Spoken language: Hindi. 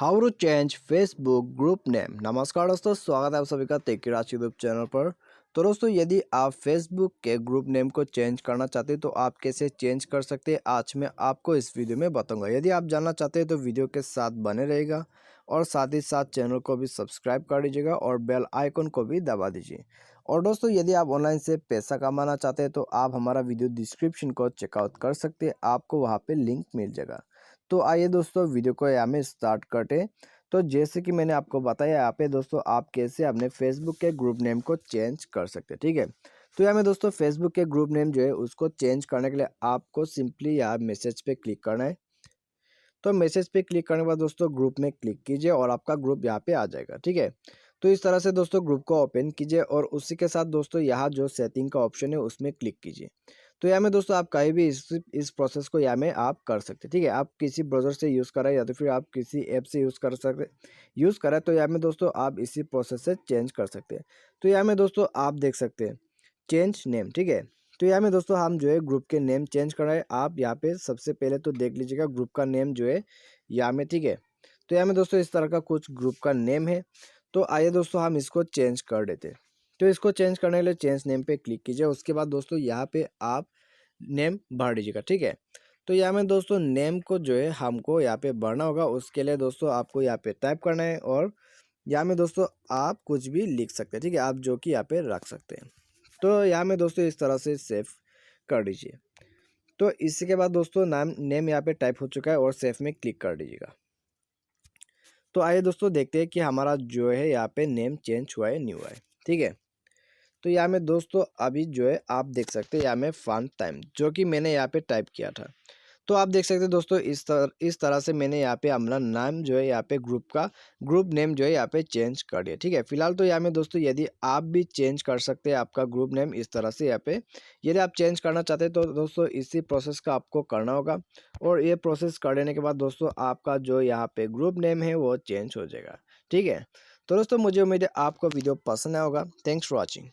How to change Facebook group name. नमस्कार दोस्तों, स्वागत है आप सभी का टेक्राज यूट्यूब चैनल पर। तो दोस्तों, यदि आप फेसबुक के ग्रुप नेम को चेंज करना चाहते हैं तो आप कैसे चेंज कर सकते हैं, आज मैं आपको इस वीडियो में बताऊंगा। यदि आप जानना चाहते हैं तो वीडियो के साथ बने रहेगा और साथ ही साथ चैनल को भी सब्सक्राइब कर दीजिएगा और बेल आइकन को भी दबा दीजिए। और दोस्तों, यदि आप ऑनलाइन से पैसा कमाना चाहते हैं तो आप हमारा वीडियो डिस्क्रिप्शन को चेकआउट कर सकते हैं, आपको वहाँ पे लिंक मिल जाएगा। तो आइए दोस्तों, वीडियो को यहाँ में स्टार्ट करते। तो जैसे कि मैंने आपको बताया, यहाँ पे दोस्तों आप कैसे अपने फेसबुक के ग्रुप नेम को चेंज कर सकते हैं, ठीक है। तो यहाँ में दोस्तों फेसबुक के ग्रुप नेम जो है उसको चेंज करने के लिए आपको सिंपली यहाँ मैसेज पे क्लिक करना है। तो मैसेज पे क्लिक करने के बाद दोस्तों ग्रुप में क्लिक कीजिए और आपका ग्रुप यहाँ पे आ जाएगा, ठीक है। तो इस तरह से दोस्तों ग्रुप को ओपन कीजिए और उसी के साथ दोस्तों यहाँ जो सेटिंग का ऑप्शन है उसमें क्लिक कीजिए। तो यहाँ में दोस्तों आप कहीं भी इस प्रोसेस को यहाँ में आप कर सकते हैं, ठीक है। आप किसी ब्राउजर से यूज़ करें या तो फिर आप किसी ऐप से यूज़ करें तो यहाँ में दोस्तों आप इसी प्रोसेस से चेंज कर सकते हैं। तो यहाँ में दोस्तों आप देख सकते हैं चेंज नेम, ठीक है। तो यहाँ में दोस्तों हम जो है ग्रुप के नेम चेंज कर रहे हैं। आप यहाँ पे सबसे पहले तो देख लीजिएगा ग्रुप का नेम जो है यहाँ में, ठीक है। तो यहाँ में दोस्तों इस तरह का कुछ ग्रुप का नेम है। तो आइए दोस्तों हम इसको चेंज कर देते हैं। तो इसको चेंज करने के लिए चेंज नेम पे क्लिक कीजिए। उसके बाद दोस्तों यहाँ पे आप नेम भर दीजिएगा, ठीक है। तो यहाँ में दोस्तों नेम को जो है हमको यहाँ पे भरना होगा। उसके लिए दोस्तों आपको यहाँ पे टाइप करना है और यहाँ में दोस्तों आप कुछ भी लिख सकते हैं, ठीक है। आप जो कि यहाँ पे रख सकते हैं। तो यहाँ में दोस्तों इस तरह से सेव कर दीजिए। तो इसी के बाद दोस्तों नेम यहाँ पे टाइप हो चुका है और सेव में क्लिक कर दीजिएगा। तो आइए दोस्तों देखते हैं कि हमारा जो है यहाँ पे नेम चेंज हुआ है, न्यू है, ठीक है। तो यहाँ में दोस्तों अभी जो है आप देख सकते हैं यहाँ में फन टाइम जो कि मैंने यहाँ पे टाइप किया था। तो आप देख सकते हैं दोस्तों इस तरह से मैंने यहाँ पे अपना नाम जो है यहाँ पे ग्रुप नेम जो है यहाँ पे चेंज कर दिया, ठीक है। फिलहाल तो यहाँ में दोस्तों यदि आप भी चेंज कर सकते हैं आपका ग्रुप नेम इस तरह से यहाँ पे। यदि आप चेंज करना चाहते हैं तो दोस्तों इसी प्रोसेस का आपको करना होगा और ये प्रोसेस कर देने के बाद दोस्तों आपका जो यहाँ पे ग्रुप नेम है वो चेंज हो जाएगा, ठीक है। तो दोस्तों मुझे उम्मीद है आपको वीडियो पसंद आया होगा। Thanks for watching.